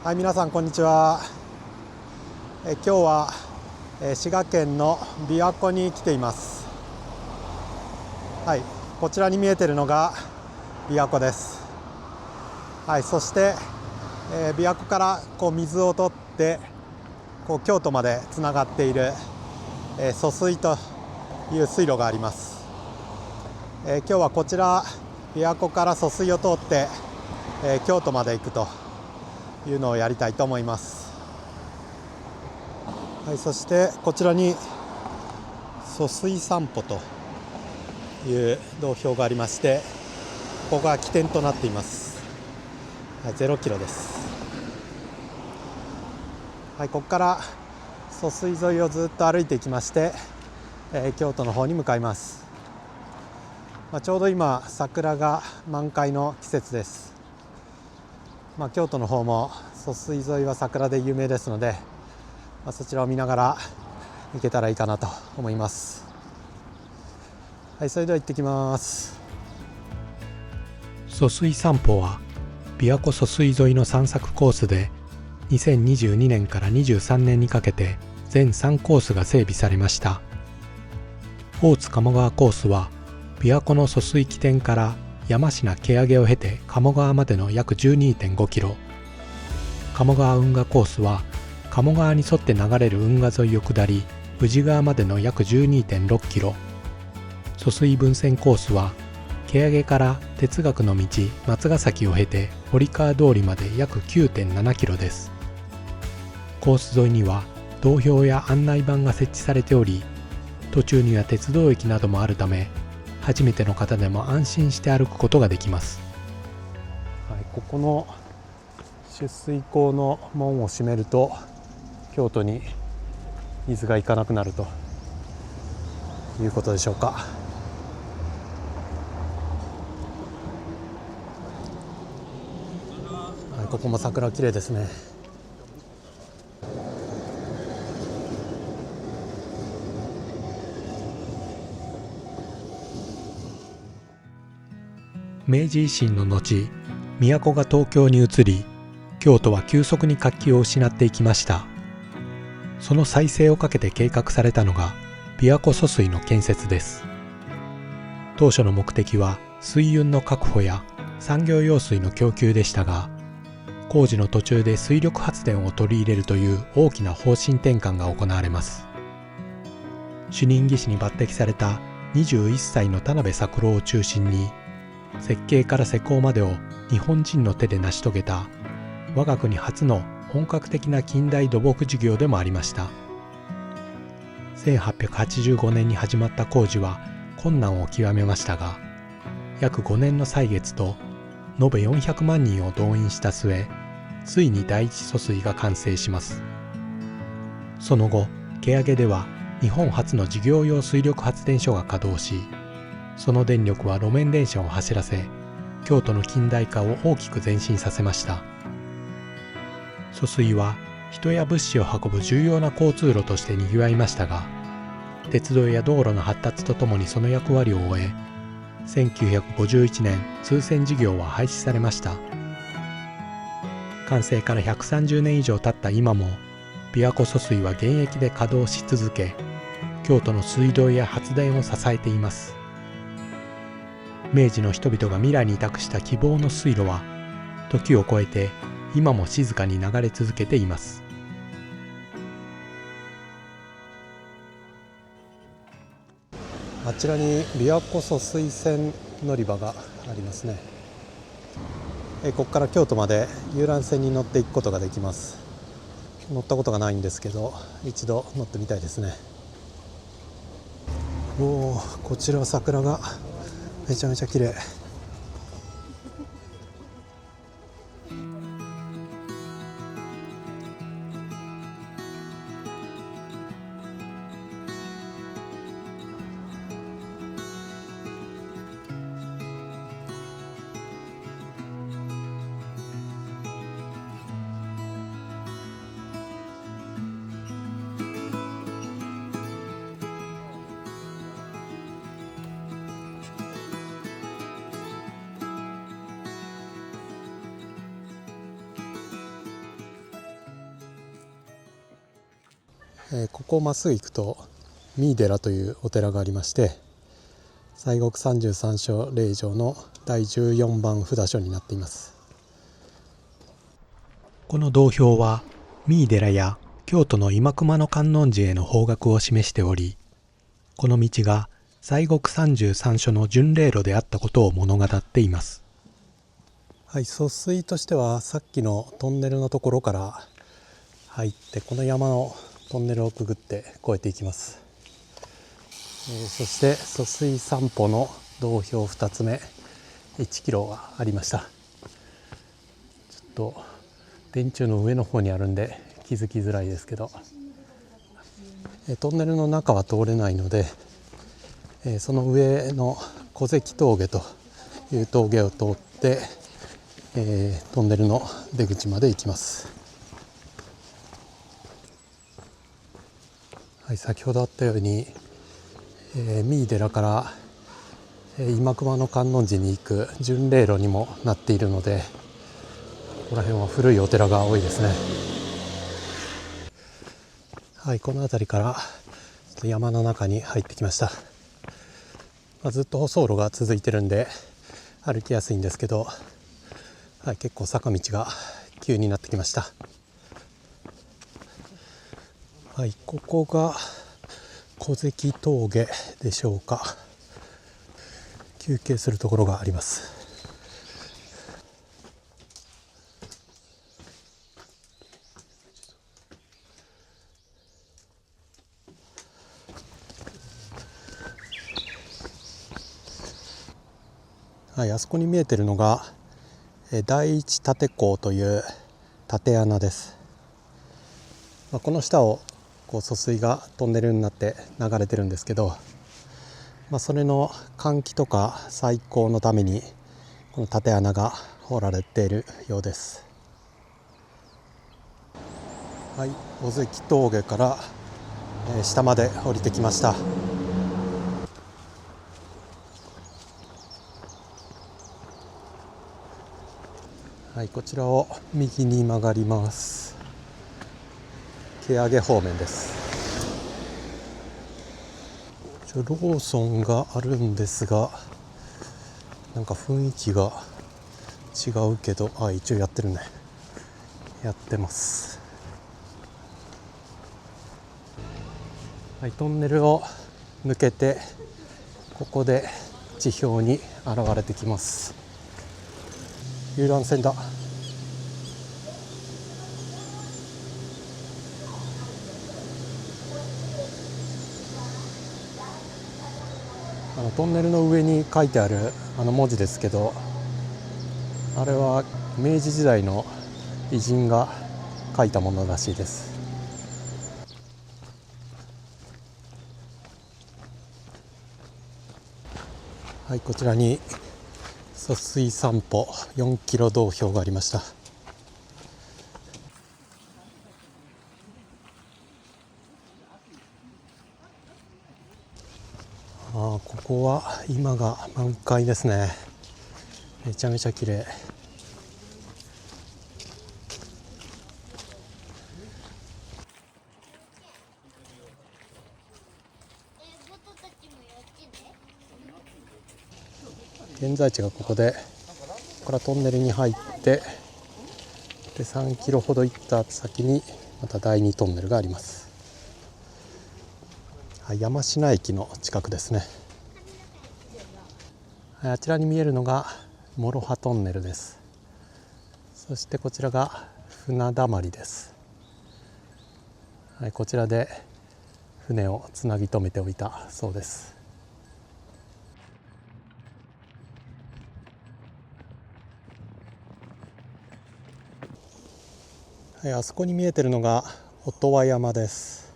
はい、皆さんこんにちは。今日は滋賀県の琵琶湖に来ています。はい、こちらに見えているのが琵琶湖です。はい、そして、琵琶湖から水を取って京都までつながっている、疎水という水路があります。今日はこちら琵琶湖から疎水を通って、京都まで行くというのをやりたいと思います。はい、そしてこちらに疎水散歩という道標がありまして、ここが起点となっています。はい、0キロです。はい、ここから疎水沿いをずっと歩いていきまして、京都の方に向かいます。ちょうど今桜が満開の季節です。京都の方も疎水沿いは桜で有名ですので、そちらを見ながら行けたらいいかなと思います。はい、それでは行ってきます。疎水散歩は琵琶湖疎水沿いの散策コースで、2022年から23年にかけて全3コースが整備されました。大津鴨川コースは琵琶湖の疎水起点から山科蹴上を経て鴨川までの約 12.5 キロ、鴨川運河コースは鴨川に沿って流れる運河沿いを下り宇治川までの約 12.6 キロ、疎水分線コースは蹴上から哲学の道松ヶ崎を経て堀川通りまで約 9.7 キロです。コース沿いには道標や案内板が設置されており、途中には鉄道駅などもあるため、初めての方でも安心して歩くことができます。はい、ここの取水口の門を閉めると京都に水が行かなくなるということでしょうか。はい、ここも桜綺麗ですね。明治維新の後、都が東京に移り、京都は急速に活気を失っていきました。その再生をかけて計画されたのが琵琶湖疎水の建設です。当初の目的は水運の確保や産業用水の供給でしたが、工事の途中で水力発電を取り入れるという大きな方針転換が行われます。主任技師に抜擢された21歳の田辺作郎を中心に、設計から施工までを日本人の手で成し遂げた我が国初の本格的な近代土木事業でもありました。1885年に始まった工事は困難を極めましたが、約5年の歳月と延べ400万人を動員した末、ついに第一疎水が完成します。その後、蹴上では日本初の事業用水力発電所が稼働し、その電力は路面電車を走らせ、京都の近代化を大きく前進させました。疎水は人や物資を運ぶ重要な交通路としてにぎわいましたが、鉄道や道路の発達とともにその役割を終え、1951年通線事業は廃止されました。完成から130年以上経った今も、琵琶湖疎水は現役で稼働し続け、京都の水道や発電を支えています。明治の人々が未来に託した希望の水路は、時を超えて今も静かに流れ続けています。あちらに琵琶湖疎水線乗り場がありますね。ここから京都まで遊覧船に乗っていくことができます。乗ったことがないんですけど、一度乗ってみたいですね。こちらは桜がめちゃめちゃ綺麗。ここをまっすぐ行くと三井寺というお寺がありまして、西国33所霊場の第14番札所になっています。この道標は三井寺や京都の今熊野観音寺への方角を示しており、この道が西国33所の巡礼路であったことを物語っています。はい、疎水としてはさっきのトンネルのところから入って、この山のトンネルをくぐって越えていきます。そして疎水散歩の道標2つ目、1キロがありました。ちょっと電柱の上の方にあるんで気づきづらいですけど、トンネルの中は通れないので、その上の小関峠という峠を通って、トンネルの出口まで行きます。はい、先ほどあったように三井寺から今熊野観音寺に行く巡礼路にもなっているので、ここら辺は古いお寺が多いですね。はい、この辺りから山の中に入ってきました。ずっと舗装路が続いてるんで歩きやすいんですけど、はい、結構坂道が急になってきました。はい、ここが小関峠でしょうか。休憩するところがあります。はい、あそこに見えてるのが第一立港という縦穴です。この下を疎水がトンネルになって流れてるんですけど、それの換気とか再興のためにこの縦穴が掘られているようです。はい、小関峠から下まで降りてきました。はい、こちらを右に曲がります。蹴上方面です。ローソンがあるんですが、なんか雰囲気が違うけど、一応やってるね。やってます。はい、トンネルを抜けてここで地表に現れてきます。遊覧船だ。トンネルの上に書いてある文字ですけど、あれは明治時代の偉人が書いたものらしいです。はい、こちらに疎水散歩4キロ道標がありました。ここは今が満開ですね。めちゃめちゃ綺麗。現在地がここで、ここからトンネルに入ってで3キロほど行った先にまた第2トンネルがあります。山科駅の近くですね。あちらに見えるのが諸刃トンネルです。そしてこちらが船だまりです。こちらで船をつなぎ止めておいたそうです。あそこに見えてるのが音羽山です。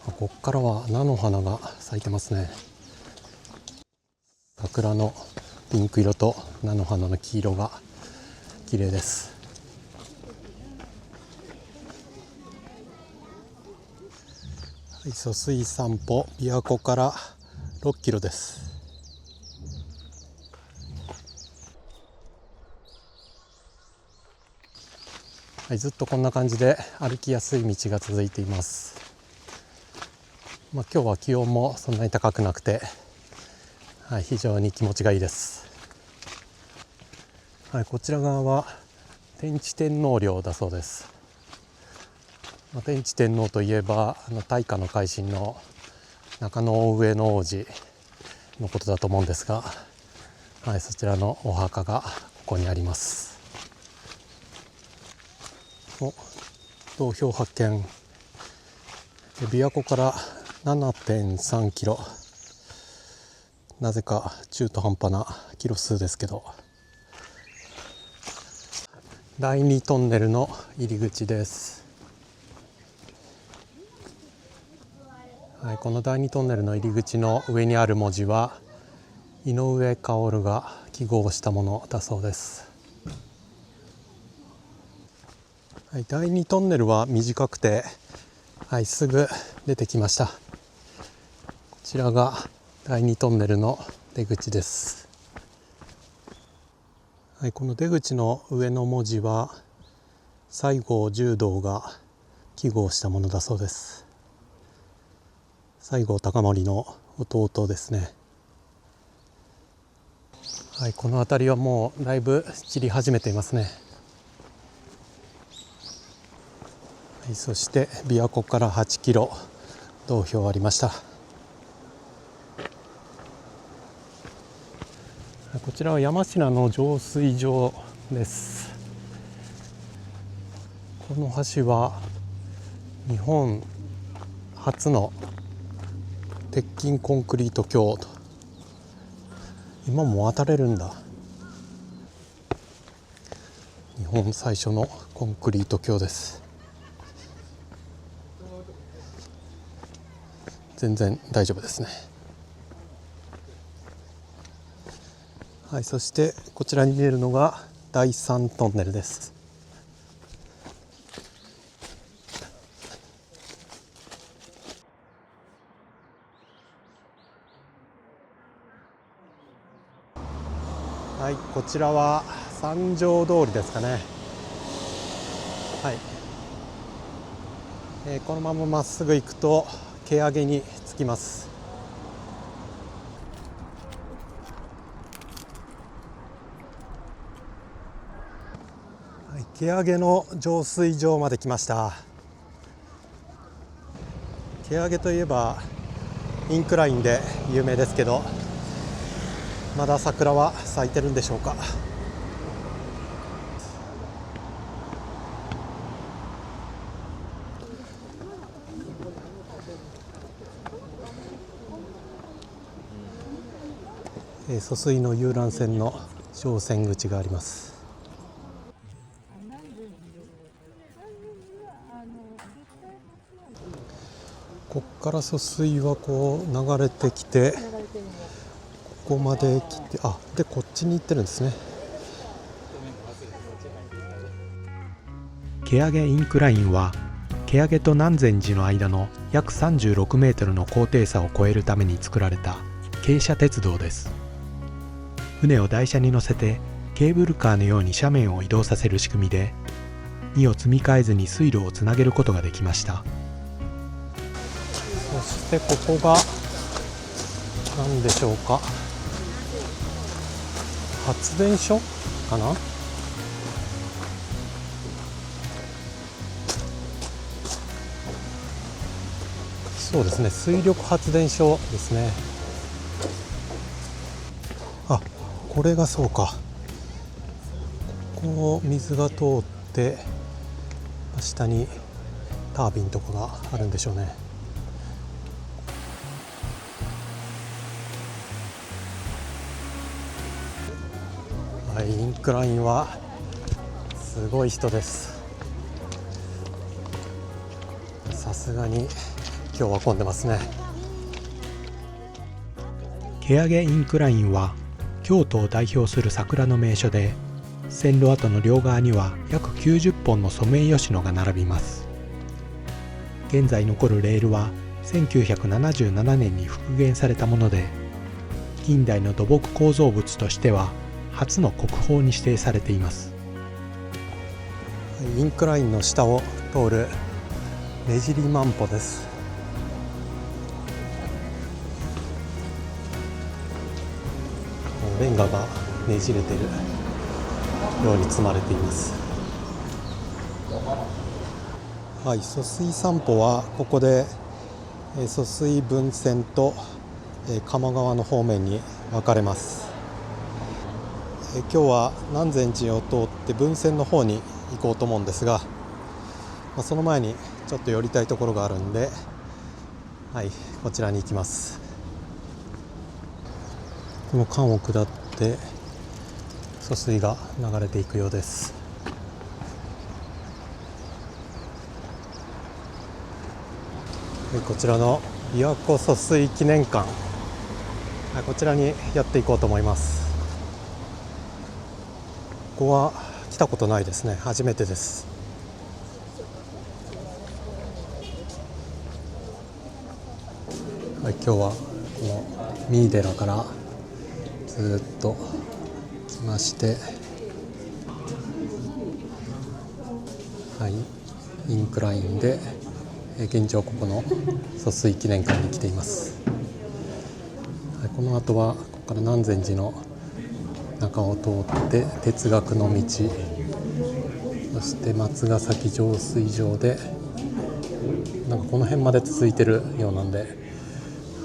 ここからは菜の花が咲いてますね。桜のピンク色と菜の花の黄色が綺麗です。はい、疎水散歩琵琶湖から6キロです。はい、ずっとこんな感じで歩きやすい道が続いています。今日は気温もそんなに高くなくて、はい、非常に気持ちがいいです。はい、こちら側は天智天皇陵だそうです。天智天皇といえば大化の改新の中野大上の王子のことだと思うんですが、はい、そちらのお墓がここにあります。銅標発見。琵琶湖から 7.3 キロ、なぜか中途半端なキロ数ですけど、第2トンネルの入り口です。はい、この第2トンネルの入り口の上にある文字は井上馨が記号したものだそうです。はい、第2トンネルは短くて、はい、すぐ出てきました。こちらが第2トンネルの出口です。はい、この出口の上の文字は西郷重道が記号したものだそうです。西郷隆盛の弟ですね。はい、この辺りはもうだいぶ散り始めていますね。はい、そして琵琶湖から8キロ銅標ありました。こちらは山科の浄水場です。この橋は日本初の鉄筋コンクリート橋と、今も渡れるんだ。日本最初のコンクリート橋です。全然大丈夫ですね。はい、そしてこちらに見えるのが第3トンネルです。はい、こちらは三条通りですかね。はい、このまままっすぐ行くと蹴上に着きます。はい、蹴上の浄水場まで来ました。蹴上といえばインクラインで有名ですけど、まだ桜は咲いてるんでしょうか。疎水の遊覧船の乗船口があります。ここから疎水はこう流れてきて、ここまで来て、でこっちに行ってるんですね。蹴上インクラインは蹴上と南禅寺の間の約36メートルの高低差を超えるために作られた傾斜鉄道です。船を台車に乗せてケーブルカーのように斜面を移動させる仕組みで、荷を積み替えずに水路をつなげることができました。そしてここが何でしょうか、発電所かな。そうですね、水力発電所ですね。これがそうか。ここを水が通って下にタービンとかがあるんでしょうね。はい、インクラインはすごい人です。さすがに今日は混んでますね。蹴上インクラインは京都を代表する桜の名所で、線路跡の両側には約90本のソメイヨシノが並びます。現在残るレールは1977年に復元されたもので、近代の土木構造物としては初の国宝に指定されています。インクラインの下を通るねじり万歩です。レンガがねじれているように積まれています。はい、疎水散歩はここで疎水分線と鴨川の方面に分かれます。今日は南禅寺を通って分線の方に行こうと思うんですが、その前にちょっと寄りたいところがあるんで、はい、こちらに行きます。この間を下って疎水が流れていくようです。こちらの琵琶湖疎水記念館、こちらにやっていこうと思います。ここは来たことないですね。初めてです。はい、今日はこの三井寺からずっと来まして、はい、インクラインで現状ここの疎水記念館に来ています。はい、この後はここから南禅寺の中を通って哲学の道、そして松ヶ崎浄水場でなんかこの辺まで続いてるようなんで、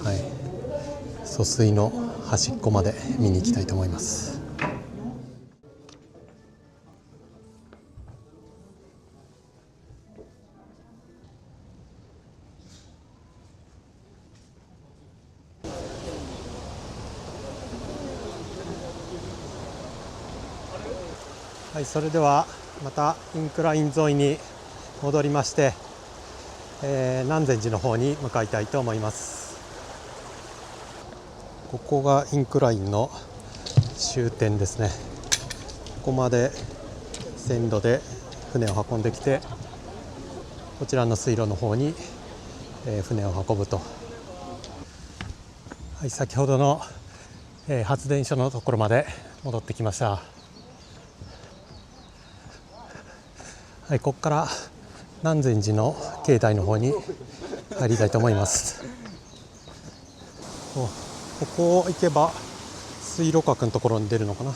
はい、疎水の端っこまで見に行きたいと思います。はい、それではまたインクライン沿いに戻りまして、南禅寺の方に向かいたいと思います。ここがインクラインの終点ですね。ここまで線路で船を運んできて、こちらの水路の方に、船を運ぶと。はい、先ほどの、発電所のところまで戻ってきました。はい、ここから南禅寺の境内の方に入りたいと思います。ここを行けば水路閣のところに出るのかな。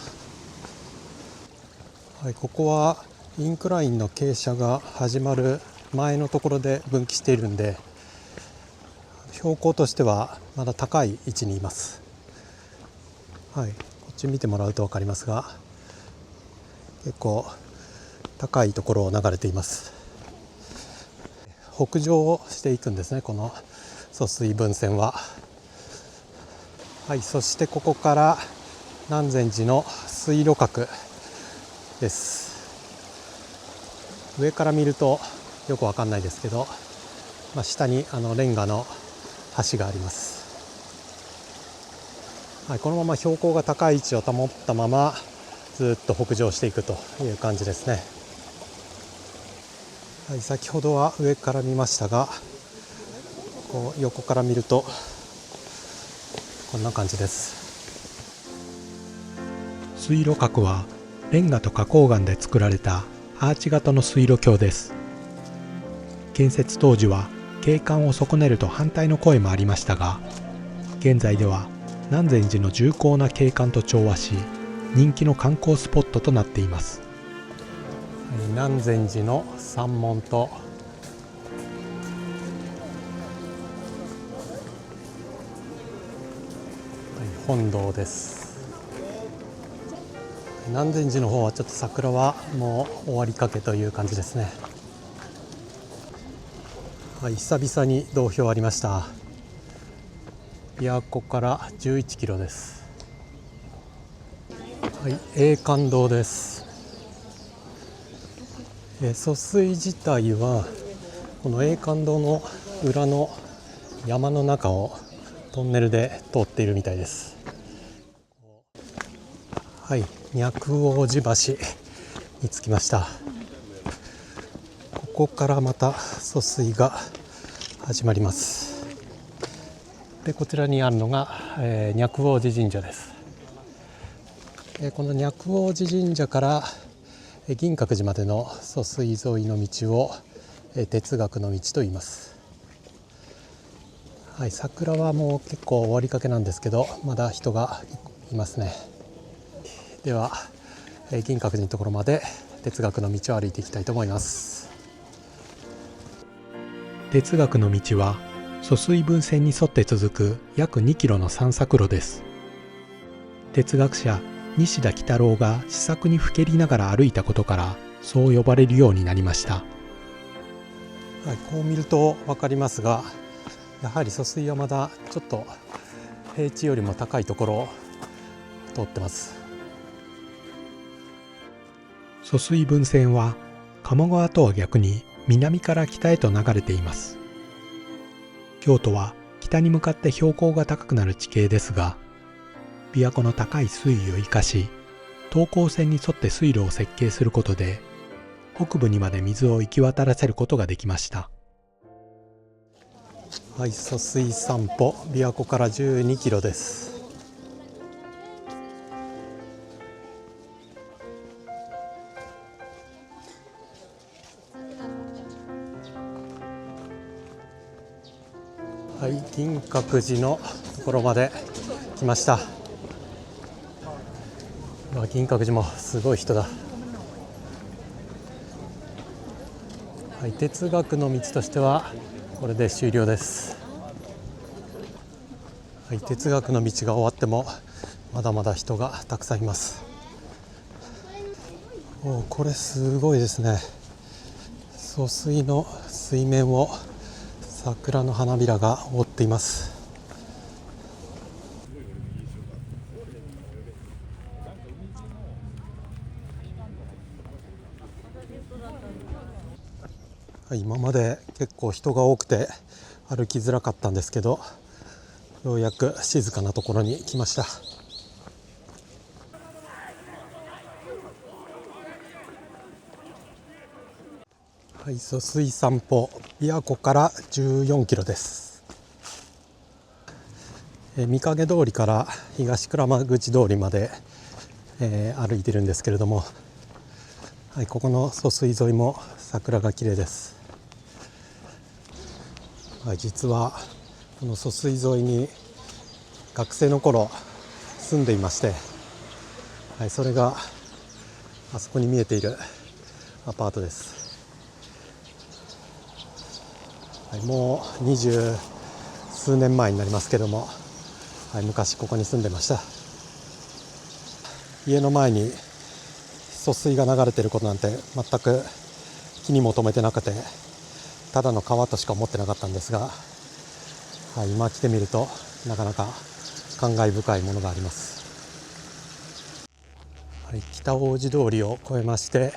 はい、ここはインクラインの傾斜が始まる前のところで分岐しているんで、標高としてはまだ高い位置にいます。はい、こっち見てもらうと分かりますが、結構高いところを流れています。北上をしていくんですね、この疎水分線は。はい、そしてここから南禅寺の水路閣です。上から見るとよくわかんないですけど、下にレンガの橋があります。はい、このまま標高が高い位置を保ったままずっと北上していくという感じですね。はい、先ほどは上から見ましたが、こう横から見るとこんな感じです。水路閣はレンガと花崗岩で作られたアーチ型の水路橋です。建設当時は景観を損ねると反対の声もありましたが、現在では南禅寺の重厚な景観と調和し、人気の観光スポットとなっています。南禅寺の山門と本堂です。南禅寺の方はちょっと桜はもう終わりかけという感じですね。はい、久々に道標ありました。琵琶湖から11キロです。はい、永観堂です。疎水自体はこの永観堂の裏の山の中をトンネルで通っているみたいです。はい、脈王寺橋に着きました。ここからまた疎水が始まります。で、こちらにあるのが、脈王寺神社です。この脈王寺神社から銀閣寺までの疎水沿いの道を哲学の道と言います。はい、桜はもう結構終わりかけなんですけど、まだ人がいますね。では銀閣寺のところまで哲学の道を歩いていきたいと思います。哲学の道は疎水分線に沿って続く約2キロの散策路です。哲学者西田幾多郎が思索にふけりながら歩いたことからそう呼ばれるようになりました。はい、こう見ると分かりますが、やはり疎水はまだちょっと平地よりも高いところを通ってます。疎水分線は鴨川とは逆に南から北へと流れています。京都は北に向かって標高が高くなる地形ですが、琵琶湖の高い水位を生かし、等高線に沿って水路を設計することで、北部にまで水を行き渡らせることができました。はい、疎水散歩、琵琶湖から12キロです。はい、銀閣寺のところまで来ました。銀閣寺もすごい人だ。はい、哲学の道としてはこれで終了です。はい、哲学の道が終わってもまだまだ人がたくさんいます。これすごいですね。疎水の水面を桜の花びらが覆っています。今まで結構人が多くて歩きづらかったんですけど、ようやく静かなところに来ました。はい、疎水散歩、琵琶湖から14キロです。御影通りから東鞍馬口通りまで、歩いてるんですけれども、はい、ここの疎水沿いも桜が綺麗です。はい、実はこの疎水沿いに学生の頃住んでいまして、はい、それがあそこに見えているアパートです。はい、もう20数年前になりますけども、はい、昔ここに住んでました。家の前に疎水が流れていることなんて全く気にも留めてなくて、ただの川としか思ってなかったんですが、はい、今来てみるとなかなか感慨深いものがあります。はい、北大路通りを越えまして、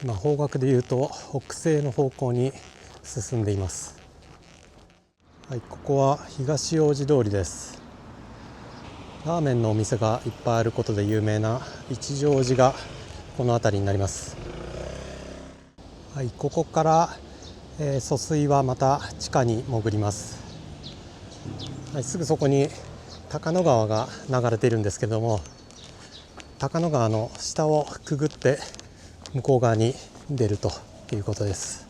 今方角でいうと北西の方向に進んでいます。はい、ここは東大路通りです。ラーメンのお店がいっぱいあることで有名な一乗寺がこの辺りになります。はい、ここから疎水はまた地下に潜ります。はい、すぐそこに高野川が流れているんですけども、高野川の下をくぐって向こう側に出るということです。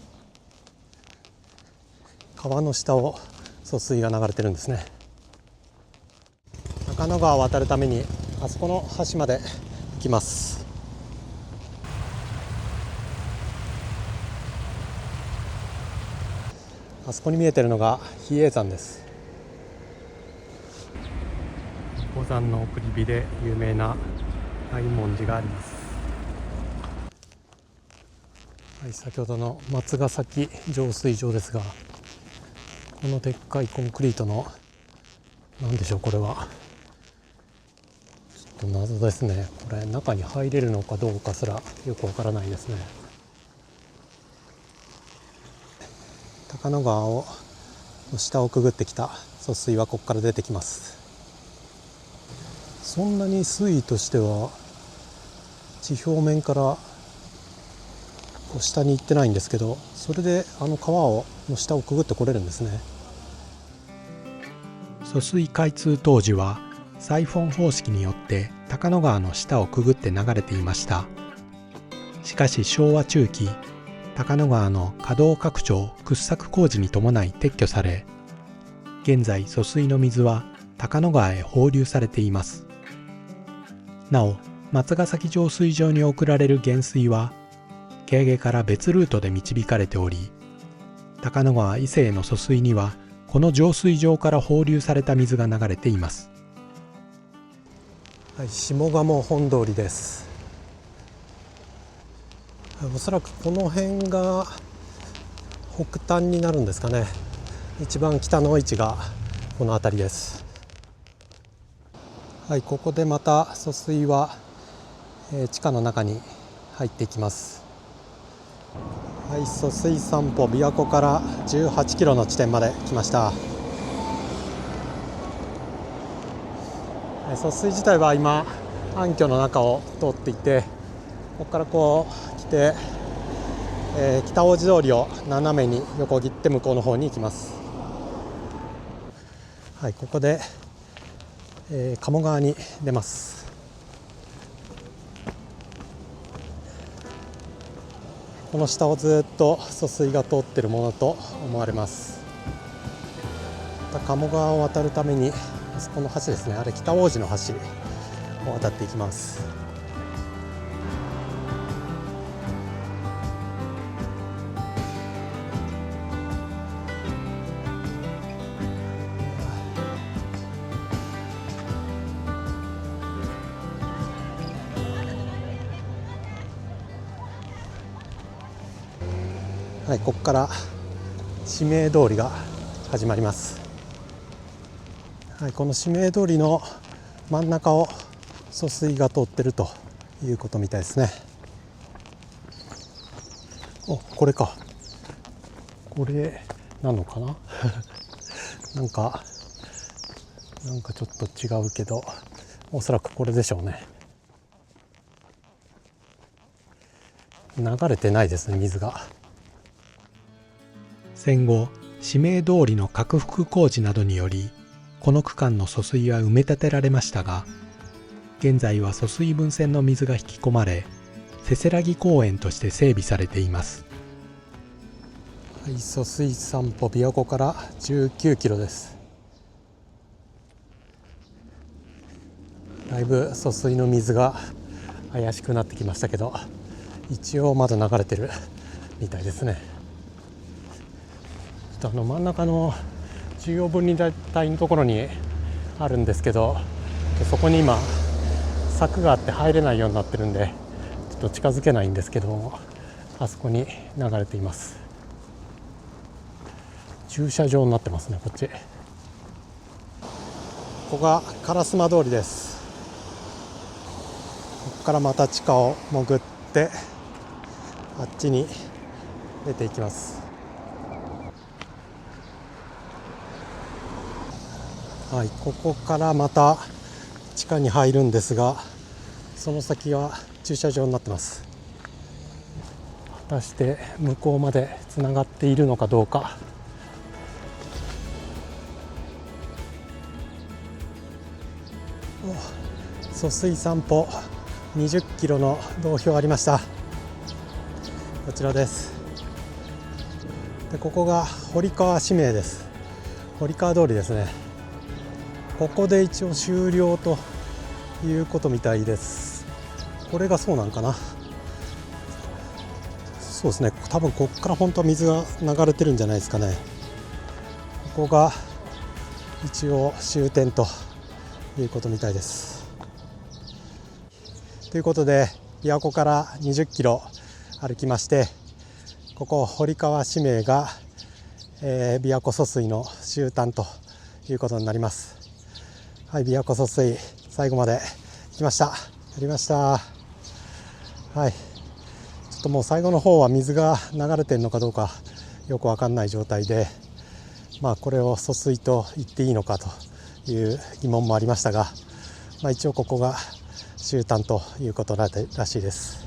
川の下を疎水が流れてるんですね。高野川を渡るためにあそこの橋まで行きます。あそこに見えているのが比叡山です。五山の送り火で有名な大文字があります。はい、先ほどの松ヶ崎浄水場ですが、このでっかいコンクリートの何でしょう、これはちょっと謎ですね。これ中に入れるのかどうかすらよくわからないですね。高野川の下をくぐってきた疎水はここから出てきます。そんなに水位としては地表面から下に行ってないんですけど、それであの川の下をくぐってこれるんですね。疎水開通当時はサイフォン方式によって高野川の下をくぐって流れていました。しかし昭和中期、高野川の河道拡張掘削工事に伴い撤去され、現在疎水の水は高野川へ放流されています。なお、松ヶ崎浄水場に送られる原水は渓下から別ルートで導かれており、高野川以西への疎水にはこの浄水場から放流された水が流れています。はい、下鴨本通りです。おそらくこの辺が北端になるんですかね。一番北の位置がこの辺りです。はい、ここでまた疎水は、地下の中に入っていきます。はい、疎水散歩琵琶湖から18キロの地点まで来ました。疎水自体は今暗渠の中を通っていて、ここからこう来て、北大路通りを斜めに横切って向こうの方に行きます。はい、ここで、鴨川に出ます。この下をずっと疎水が通っているものと思われます。また鴨川を渡るためにあそこの橋ですね、あれ北大路の橋を渡っていきます。はい、ここから市名通りが始まります。はい、この市名通りの真ん中を疎水が通ってるということみたいですね。お、これか。これなのかななんかちょっと違うけど、おそらくこれでしょうね。流れてないですね、水が。戦後、市名通りの拡幅工事などにより、この区間の疎水は埋め立てられましたが、現在は疎水分線の水が引き込まれ、せせらぎ公園として整備されています。はい、疎水散歩琵琶湖から19キロです。だいぶ疎水の水が怪しくなってきましたけど、一応まだ流れてるみたいですね。真ん中の中央分離帯のところにあるんですけど、そこに今柵があって入れないようになってるんで、ちょっと近づけないんですけども、あそこに流れています。駐車場になってますね、こっち。ここが烏丸通りです。ここからまた地下を潜ってあっちに出ていきます。はい、ここからまた地下に入るんですが、その先は駐車場になってます。果たして向こうまでつながっているのかどうか。疎水散歩20キロの道標ありました。こちらです。で、ここが堀川市名です。堀川通りですね。ここで一応終了ということみたいです。これがそうなんかな。そうですね、多分ここから本当は水が流れてるんじゃないですかね。ここが一応終点ということみたいです。ということで、琵琶湖から20キロ歩きまして、ここ堀川市名が、琵琶湖疎水の終端ということになります。はい、琵琶湖疎水最後まで来ました。やりました。はい、ちょっともう最後の方は水が流れてるのかどうかよくわかんない状態で、これを疎水と言っていいのかという疑問もありましたが、一応ここが終端ということらしいです。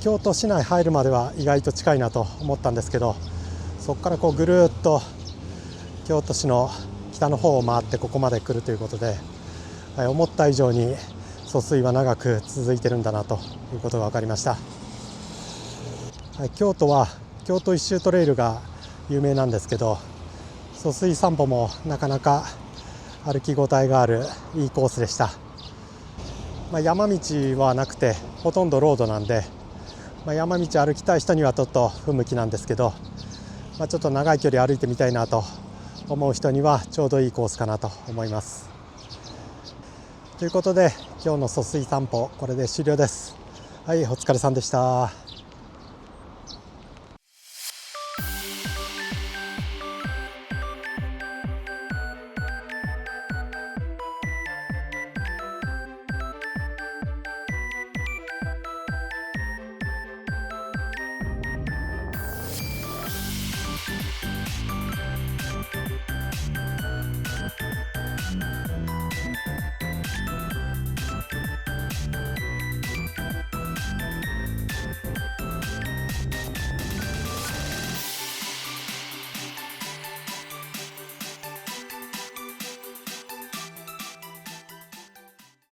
京都市内入るまでは意外と近いなと思ったんですけど、そこからこうぐるっと京都市の北の方を回ってここまで来るということで、思った以上に疎水は長く続いてるんだなということが分かりました。はい、京都は京都一周トレイルが有名なんですけど、疎水散歩もなかなか歩き応えがあるいいコースでした。山道はなくてほとんどロードなんで、山道歩きたい人にはちょっと不向きなんですけど、ちょっと長い距離歩いてみたいなと思う人にはちょうどいいコースかなと思います。ということで今日の疎水散歩これで終了です。はい、お疲れさんでした。